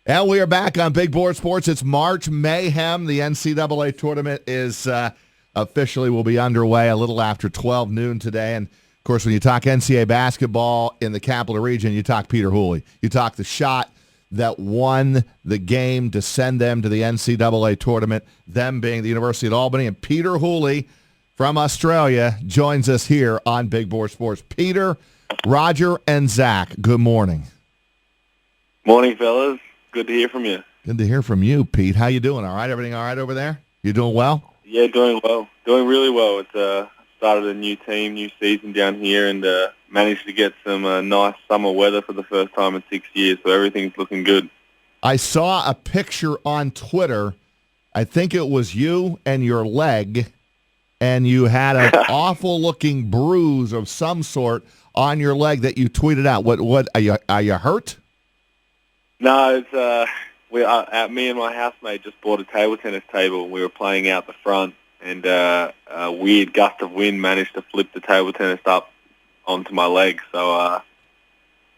And we are back on Big Board Sports. It's March Mayhem. The NCAA tournament is officially will be underway a little after 12 noon today. And, of course, when you talk NCAA basketball in the Capital Region, you talk Peter Hooley. You talk the shot that won the game to send them to the NCAA tournament, them being the University of Albany. And Peter Hooley from Australia joins us here on Big Board Sports. Peter, Roger, and Zach, good morning. Morning, fellas. Good to hear from you. Good to hear from you, Pete. How you doing? All right? Everything all right over there? You doing well? Yeah, doing well. Doing really well. It's started a new team, new season down here, and managed to get some nice summer weather for the first time in 6 years, so everything's looking good. I saw a picture on Twitter. I think it was you and your leg, and you had an awful-looking bruise of some sort on your leg that you tweeted out. What are you hurt? No, it's me and my housemate just bought a table tennis table. We were playing out the front, and a weird gust of wind managed to flip the table tennis up onto my leg. So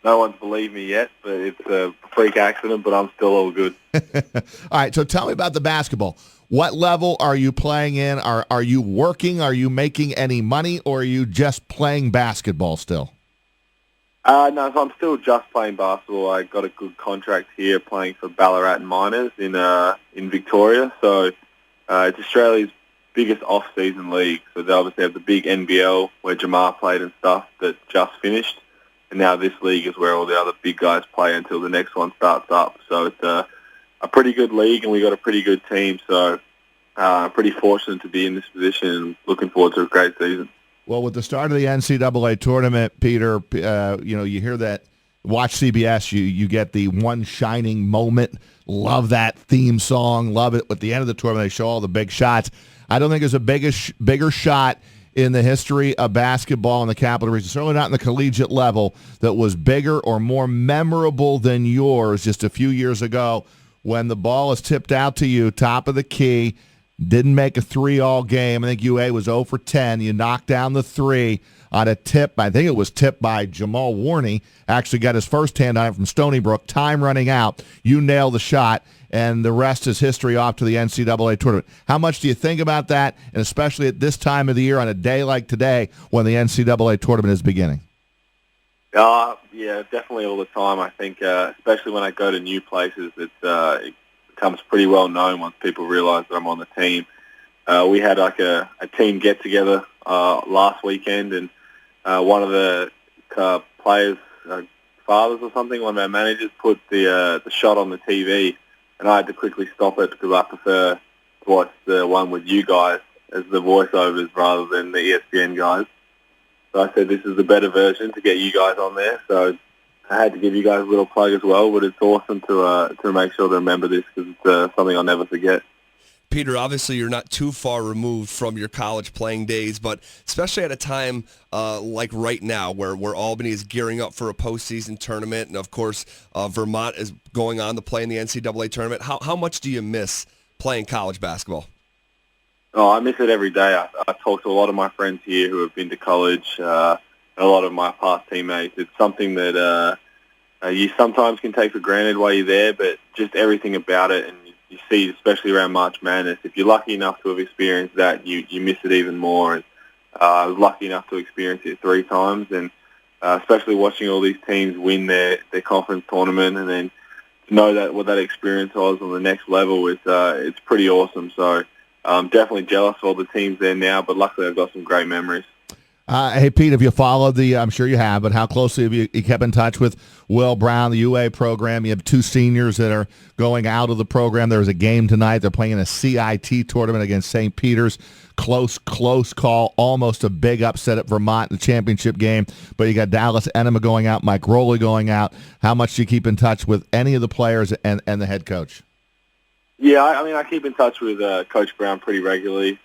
no one's believed me yet, but it's a freak accident, but I'm still all good. All right, so tell me about the basketball. What level are you playing in? Are you working? Are you making any money, or are you just playing basketball still? No, so I'm still just playing basketball. I got a good contract here playing for Ballarat Miners in Victoria. So it's Australia's biggest off-season league. So they obviously have the big NBL where Jamar played and stuff that just finished. And now this league is where all the other big guys play until the next one starts up. So it's a pretty good league, and we got a pretty good team. So I'm pretty fortunate to be in this position and looking forward to a great season. Well, with the start of the NCAA tournament, Peter, you hear that, watch CBS, you get the one shining moment. Love that theme song. Love it. At the end of the tournament, they show all the big shots. I don't think there's a bigger shot in the history of basketball in the Capital Region, certainly not in the collegiate level, that was bigger or more memorable than yours just a few years ago when the ball is tipped out to you, top of the key. Didn't make a three all game. I think UA was 0 for 10. You knocked down the three on a tip. I think it was tipped by Jamal Warney. Actually got his first hand on it from Stony Brook. Time running out. You nailed the shot, and the rest is history off to the NCAA tournament. How much do you think about that, and especially at this time of the year on a day like today when the NCAA tournament is beginning? Yeah, definitely all the time. I think, especially when I go to new places, it becomes pretty well known once people realize that I'm on the team. We had like a team get together last weekend, and one of the players' fathers or something, one of our managers, put the shot on the TV, and I had to quickly stop it because I prefer to watch the one with you guys as the voiceovers rather than the ESPN guys. So I said this is the better version to get you guys on there. So I had to give you guys a little plug as well, but it's awesome to make sure to remember this because it's something I'll never forget. Peter, obviously you're not too far removed from your college playing days, but especially at a time like right now where Albany is gearing up for a postseason tournament, and of course Vermont is going on to play in the NCAA tournament, how much do you miss playing college basketball? Oh, I miss it every day. I talk to a lot of my friends here who have been to college, a lot of my past teammates. It's something that you sometimes can take for granted while you're there, but just everything about it, and you see, especially around March Madness, if you're lucky enough to have experienced that, you miss it even more. And I was lucky enough to experience it 3 times, and especially watching all these teams win their conference tournament, and then to know that what that experience was on the next level is it's pretty awesome. So I'm definitely jealous of all the teams there now, but luckily I've got some great memories. Hey, Pete, have you followed I'm sure you have, but how closely have you kept in touch with Will Brown, the UA program? You have 2 seniors that are going out of the program. There's a game tonight. They're playing in a CIT tournament against St. Peter's. Close call, almost a big upset at Vermont in the championship game. But you got Dallas Enema going out, Mike Rowley going out. How much do you keep in touch with any of the players and the head coach? Yeah, I keep in touch with Coach Brown pretty regularly.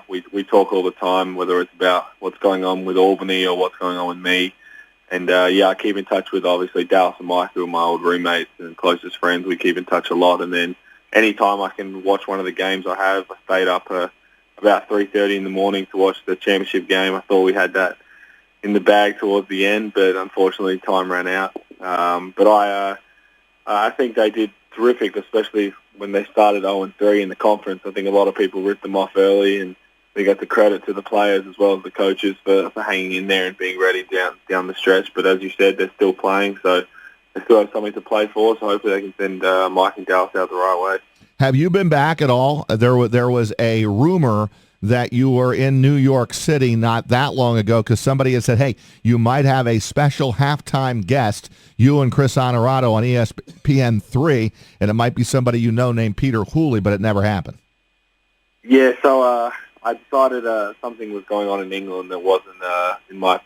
We talk all the time, whether it's about what's going on with Albany or what's going on with me. And, I keep in touch with, obviously, Dallas and Mike, who are my old roommates and closest friends. We keep in touch a lot. And then any time I can watch one of the games I stayed up about 3:30 in the morning to watch the championship game. I thought we had that in the bag towards the end, but unfortunately time ran out. But I think they did terrific, especially when they started 0-3 in the conference. I think a lot of people ripped them off early, and they got the credit to the players as well as the coaches for hanging in there and being ready down the stretch. But as you said, they're still playing, so they still have something to play for, so hopefully they can send Mike and Dallas out the right way. Have you been back at all? There was a rumor that you were in New York City not that long ago because somebody had said, hey, you might have a special halftime guest, you and Chris Honorado on ESPN3, and it might be somebody you know named Peter Hooley, but it never happened. Yeah, so I decided something was going on in England that wasn't in my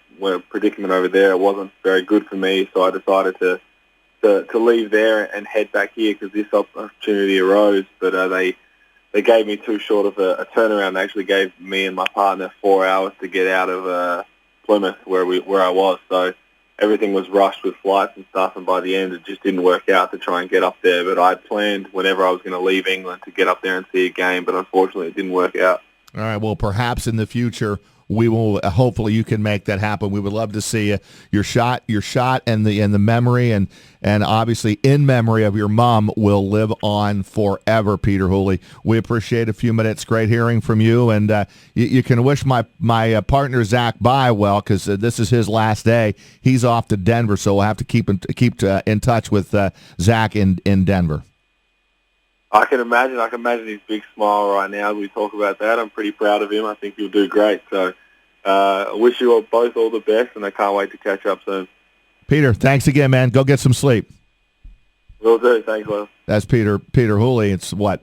predicament over there. It wasn't very good for me, so I decided to leave there and head back here because this opportunity arose, but they gave me too short of a turnaround. They actually gave me and my partner 4 hours to get out of Plymouth, where I was. So everything was rushed with flights and stuff, and by the end it just didn't work out to try and get up there. But I had planned whenever I was going to leave England to get up there and see a game, but unfortunately it didn't work out. All right, well, perhaps in the future we will. Hopefully, you can make that happen. We would love to see your shot, and the memory, and obviously in memory of your mom will live on forever. Peter Hooley, we appreciate a few minutes. Great hearing from you, and you can wish my partner Zach bye well because this is his last day. He's off to Denver, so we'll have to keep in touch with Zach in Denver. I can imagine his big smile right now as we talk about that. I'm pretty proud of him. I think he'll do great. So I wish you both all the best, and I can't wait to catch up soon. Peter, thanks again, man. Go get some sleep. Will do. Thanks, Will. That's Peter Hooley. It's 1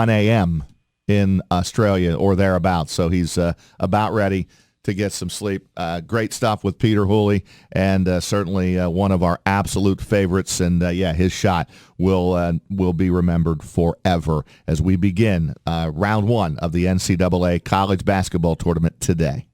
a.m. in Australia or thereabouts. So he's about ready to get some sleep. Great stuff with Peter Hooley, and certainly one of our absolute favorites. And his shot will be remembered forever as we begin round one of the NCAA college basketball tournament today.